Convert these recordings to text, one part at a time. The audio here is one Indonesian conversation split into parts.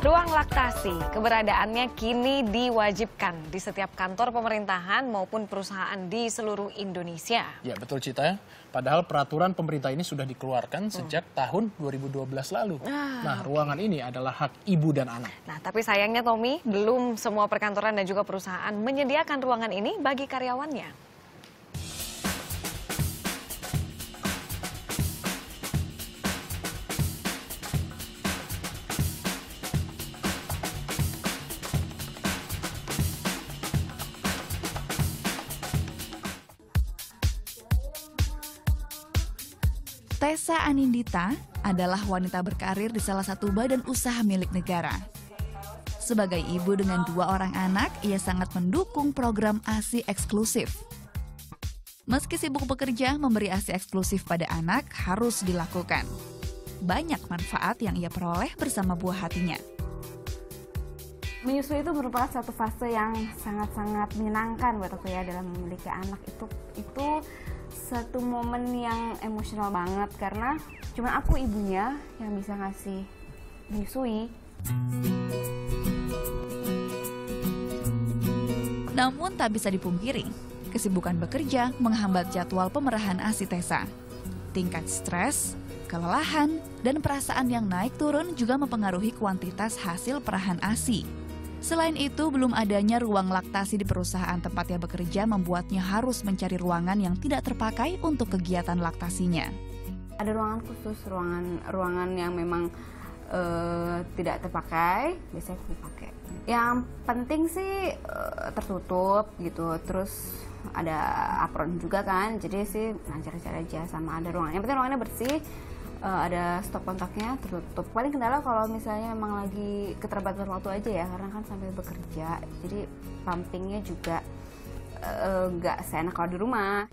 Ruang laktasi, keberadaannya kini diwajibkan di setiap kantor pemerintahan maupun perusahaan di seluruh Indonesia. Ya betul Cita, padahal peraturan pemerintah ini sudah dikeluarkan sejak tahun 2012 lalu. Nah, ruangan ini adalah hak ibu dan anak. Nah, tapi sayangnya Tommy, belum semua perkantoran dan juga perusahaan menyediakan ruangan ini bagi karyawannya. Tessa Anindita adalah wanita berkarir di salah satu badan usaha milik negara. Sebagai ibu dengan 2 orang anak, ia sangat mendukung program ASI eksklusif. Meski sibuk bekerja, memberi ASI eksklusif pada anak harus dilakukan. Banyak manfaat yang ia peroleh bersama buah hatinya. Menyusui itu merupakan satu fase yang sangat-sangat menyenangkan buat aku ya dalam memiliki anak. Itu satu momen yang emosional banget karena cuma aku ibunya yang bisa ngasih menyusui. Namun tak bisa dipungkiri, kesibukan bekerja menghambat jadwal pemerahan ASI Tessa. Tingkat stres, kelelahan, dan perasaan yang naik turun juga mempengaruhi kuantitas hasil perahan ASI. Selain itu, belum adanya ruang laktasi di perusahaan tempatnya bekerja membuatnya harus mencari ruangan yang tidak terpakai untuk kegiatan laktasinya. Ada ruangan khusus, ruangan yang memang tidak terpakai, biasanya aku pakai. Yang penting sih tertutup gitu, terus ada apron juga kan, jadi sih lancar-lancar aja sama ada ruangan. Yang penting ruangannya bersih. Ada stop kontaknya tertutup. Paling kendala kalau misalnya memang lagi keterbatasan waktu aja ya, karena kan sambil bekerja, jadi pumpingnya juga nggak seenak kalau di rumah.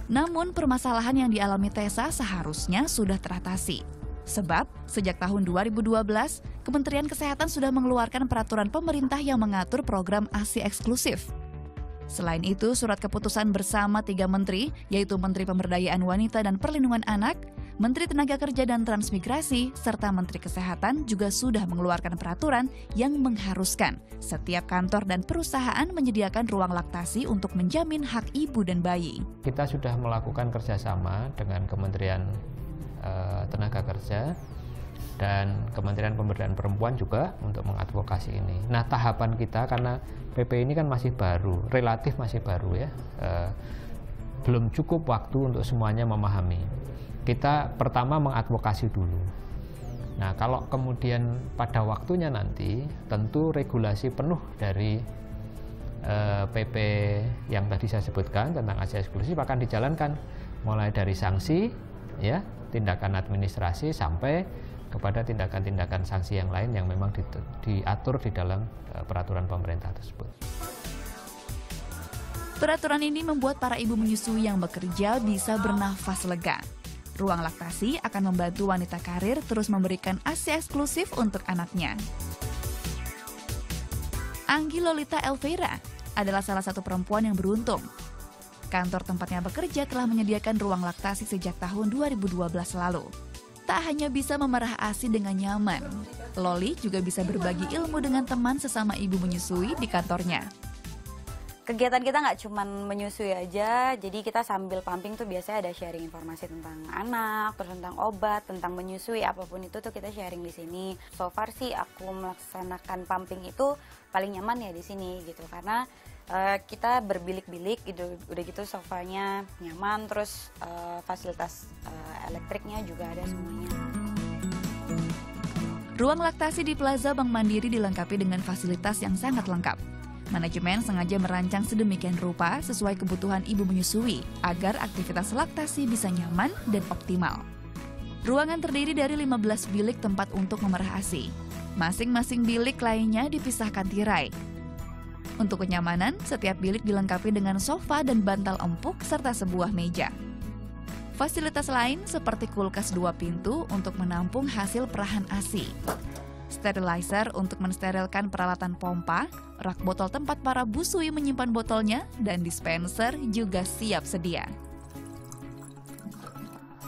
Namun permasalahan yang dialami Tessa seharusnya sudah teratasi. Sebab sejak tahun 2012, Kementerian Kesehatan sudah mengeluarkan peraturan pemerintah yang mengatur program ASI eksklusif. Selain itu, surat keputusan bersama 3 menteri, yaitu Menteri Pemberdayaan Wanita dan Perlindungan Anak, Menteri Tenaga Kerja dan Transmigrasi, serta Menteri Kesehatan juga sudah mengeluarkan peraturan yang mengharuskan setiap kantor dan perusahaan menyediakan ruang laktasi untuk menjamin hak ibu dan bayi. Kita sudah melakukan kerjasama dengan Kementerian Tenaga Kerja dan Kementerian Pemberdayaan Perempuan juga untuk mengadvokasi ini. Nah, tahapan kita karena PP ini kan masih baru, relatif masih baru ya, belum cukup waktu untuk semuanya memahami. Kita pertama mengadvokasi dulu. Nah, kalau kemudian pada waktunya nanti, tentu regulasi penuh dari PP yang tadi saya sebutkan tentang ASI eksklusif akan dijalankan, mulai dari sanksi, ya, tindakan administrasi sampai kepada tindakan-tindakan sanksi yang lain yang memang diatur di dalam peraturan pemerintah tersebut. Peraturan ini membuat para ibu menyusui yang bekerja bisa bernafas lega. Ruang laktasi akan membantu wanita karir terus memberikan ASI eksklusif untuk anaknya. Anggi Lolita Elvira adalah salah satu perempuan yang beruntung. Kantor tempatnya bekerja telah menyediakan ruang laktasi sejak tahun 2012 lalu. Tak hanya bisa memerah ASI dengan nyaman, Loli juga bisa berbagi ilmu dengan teman sesama ibu menyusui di kantornya. Kegiatan kita nggak cuma menyusui aja, jadi kita sambil pumping tuh biasanya ada sharing informasi tentang anak, terus tentang obat, tentang menyusui, apapun itu tuh kita sharing di sini. So far sih aku melaksanakan pumping itu paling nyaman ya di sini gitu, karena kita berbilik-bilik gitu, udah gitu sofanya nyaman, terus fasilitas elektriknya juga ada semuanya. Ruang laktasi di Plaza Bank Mandiri dilengkapi dengan fasilitas yang sangat lengkap. Manajemen sengaja merancang sedemikian rupa sesuai kebutuhan ibu menyusui agar aktivitas laktasi bisa nyaman dan optimal. Ruangan terdiri dari 15 bilik tempat untuk memerah ASI. Masing-masing bilik lainnya dipisahkan tirai. Untuk kenyamanan, setiap bilik dilengkapi dengan sofa dan bantal empuk serta sebuah meja. Fasilitas lain seperti kulkas 2 pintu untuk menampung hasil perahan ASI. Sterilizer untuk mensterilkan peralatan pompa, rak botol tempat para busui menyimpan botolnya, dan dispenser juga siap sedia.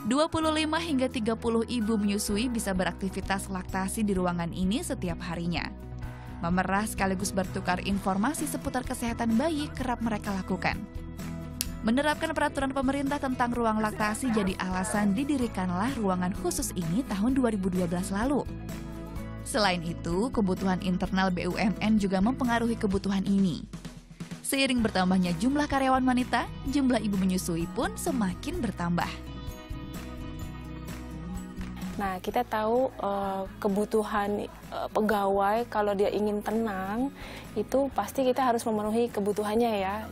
25 hingga 30 ibu menyusui bisa beraktivitas laktasi di ruangan ini setiap harinya. Memerah sekaligus bertukar informasi seputar kesehatan bayi kerap mereka lakukan. Menerapkan peraturan pemerintah tentang ruang laktasi jadi alasan didirikanlah ruangan khusus ini tahun 2012 lalu. Selain itu, kebutuhan internal BUMN juga mempengaruhi kebutuhan ini. Seiring bertambahnya jumlah karyawan wanita, jumlah ibu menyusui pun semakin bertambah. Nah, kita tahu kebutuhan pegawai kalau dia ingin tenang, itu pasti kita harus memenuhi kebutuhannya ya.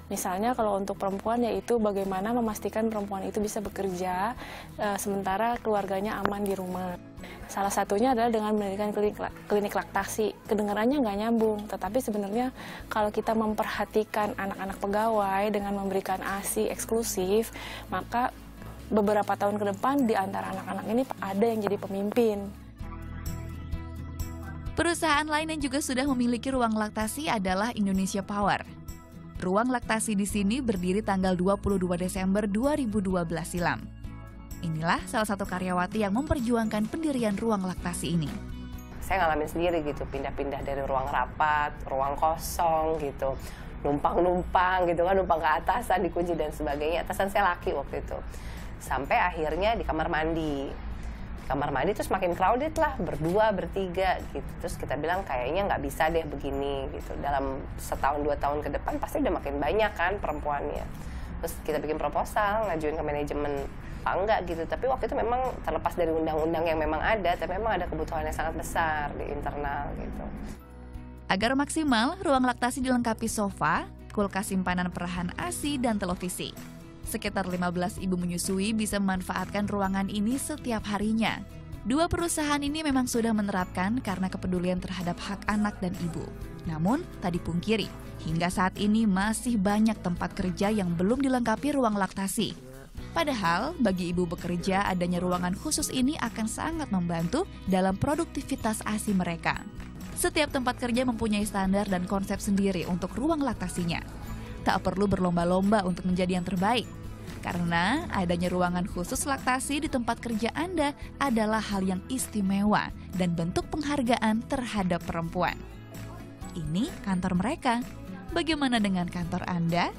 Misalnya kalau untuk perempuan yaitu bagaimana memastikan perempuan itu bisa bekerja sementara keluarganya aman di rumah. Salah satunya adalah dengan mendirikan klinik laktasi. Kedengarannya nggak nyambung, tetapi sebenarnya kalau kita memperhatikan anak-anak pegawai dengan memberikan ASI eksklusif, maka beberapa tahun ke depan di antara anak-anak ini ada yang jadi pemimpin. Perusahaan lain yang juga sudah memiliki ruang laktasi adalah Indonesia Power. Ruang laktasi di sini berdiri tanggal 22 Desember 2012 silam. Inilah salah satu karyawati yang memperjuangkan pendirian ruang laktasi ini. Saya ngalamin sendiri gitu, pindah-pindah dari ruang rapat, ruang kosong gitu, numpang-numpang gitu kan, numpang ke atasan, dikunci dan sebagainya. Atasan saya laki waktu itu. Sampai akhirnya di kamar mandi. Kamar mandi terus makin crowded lah, berdua, bertiga gitu. Terus kita bilang kayaknya nggak bisa deh begini gitu. Dalam setahun 2 tahun ke depan pasti udah makin banyak kan perempuannya. Terus kita bikin proposal, ngajuin ke manajemen apa enggak gitu. Tapi waktu itu memang terlepas dari undang-undang yang memang ada, tapi memang ada kebutuhan yang sangat besar di internal gitu. Agar maksimal, ruang laktasi dilengkapi sofa, kulkas simpanan perahan ASI, dan televisi. Sekitar 15 ibu menyusui bisa memanfaatkan ruangan ini setiap harinya. Dua perusahaan ini memang sudah menerapkan karena kepedulian terhadap hak anak dan ibu. Namun, tak dipungkiri, hingga saat ini masih banyak tempat kerja yang belum dilengkapi ruang laktasi. Padahal, bagi ibu bekerja, adanya ruangan khusus ini akan sangat membantu dalam produktivitas ASI mereka. Setiap tempat kerja mempunyai standar dan konsep sendiri untuk ruang laktasinya. Tak perlu berlomba-lomba untuk menjadi yang terbaik. Karena adanya ruangan khusus laktasi di tempat kerja Anda adalah hal yang istimewa dan bentuk penghargaan terhadap perempuan. Ini kantor mereka. Bagaimana dengan kantor Anda?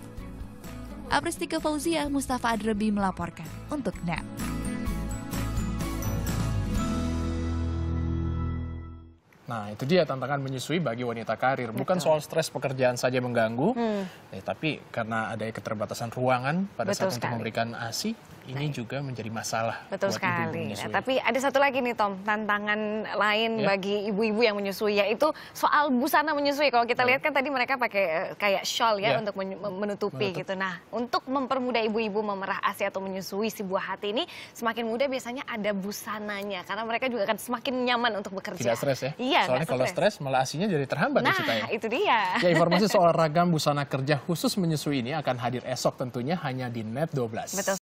Apristika Fauzia, Mustafa Adrebi melaporkan untuk NET. Nah, itu dia tantangan menyusui bagi wanita karir. Bukan soal stres pekerjaan saja mengganggu, tapi karena ada keterbatasan ruangan pada saat untuk memberikan ASI, ini juga menjadi masalah. Betul buat sekali. ibu-ibu menyusui. Nah, tapi ada satu lagi nih Tom, tantangan lain bagi ibu-ibu yang menyusui, yaitu soal busana menyusui. Kalau kita lihat kan tadi mereka pakai kayak shawl ya untuk menutupi gitu. Nah, untuk mempermudah ibu-ibu memerah ASI atau menyusui si buah hati ini, semakin mudah biasanya ada busananya. Karena mereka juga akan semakin nyaman untuk bekerja. Tidak stres ya? Iya, soalnya kalau stres malah ASI-nya jadi terhambat nah, ya Cita ya? itu dia. Ya, informasi soal ragam busana kerja khusus menyusui ini akan hadir esok tentunya hanya di NET 12. Betul.